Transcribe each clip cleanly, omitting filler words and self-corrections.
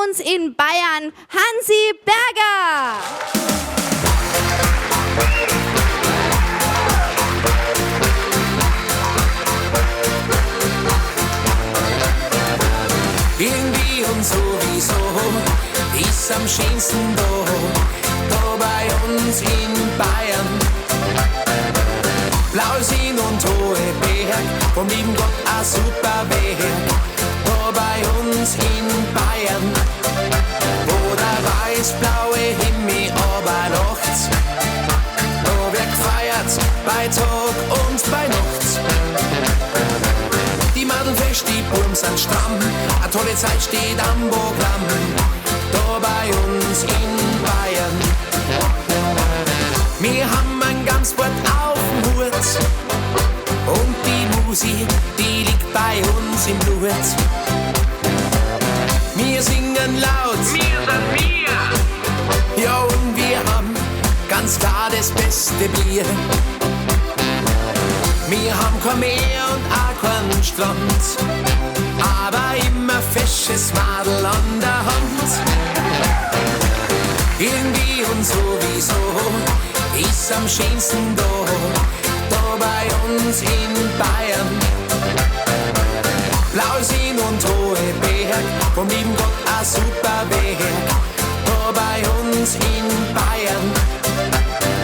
uns in Bayern Hansi Berger. Irgendwie und sowieso ist am schönsten da bei uns in Bayern. Blausinn und hohe Berg, vom lieben Gott ein super Werk. Da bei uns in Bayern, wo der weiß-blaue Himmel aber nachts, da wird gefeiert bei Tag und bei Nacht. Die Madeln fest, die Buben sind stramm, eine tolle Zeit steht am Programm, da bei uns in Bayern. Wir haben ein ganz Wort auf dem Hut und die Musik, die liegt bei uns im Blut. Wir singen laut, wir sind wir, ja und wir haben ganz klar das beste Bier. Wir haben kein Meer und auch keinen Strand, aber immer fesches Madel an der Hand. Irgendwie und sowieso ist am schönsten da bei uns in Bayern. Blausinn und hohe Berg, vom lieben Gott ein super Werk. Da bei uns in Bayern,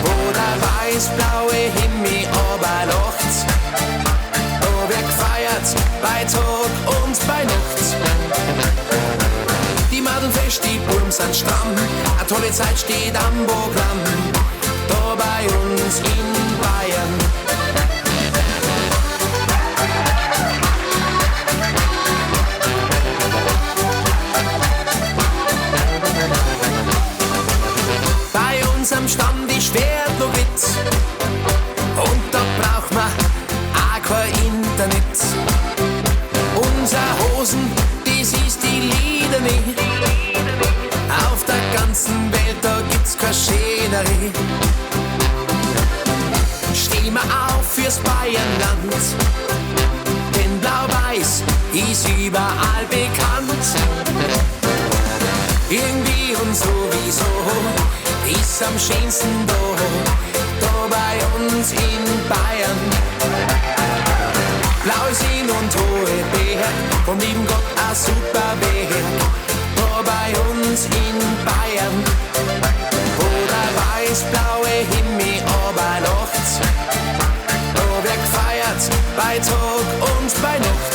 wo der weiß-blaue Himmel aber lacht, da wird gefeiert bei Tag und bei Nacht. Die Madeln fest, die Buben sind stramm, eine tolle Zeit steht am Programm, da bei uns in Bayern. Bei uns am Stammtisch wird noch Witz und da braucht man auch kein Internet. Unsere Hosen, das ist die Lieder nicht. Auf der ganzen Welt, da gibt's keine Schönere. Stehen wir auf fürs Bayernland, denn Blau-Weiß ist überall bekannt. Irgendwie und sowieso ist am schönsten da bei uns in Bayern. Blausinn und hohe Berg, vom lieben Gott ein super Werk. Da bei uns in Bayern, wo der weiß-blaue Himmel aber lacht, da wird gefeiert bei Tag und bei Nacht.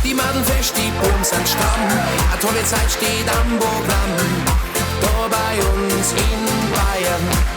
Die Madeln fest, die Buben sind stramm, eine tolle Zeit steht am Programm, da bei uns in Bayern.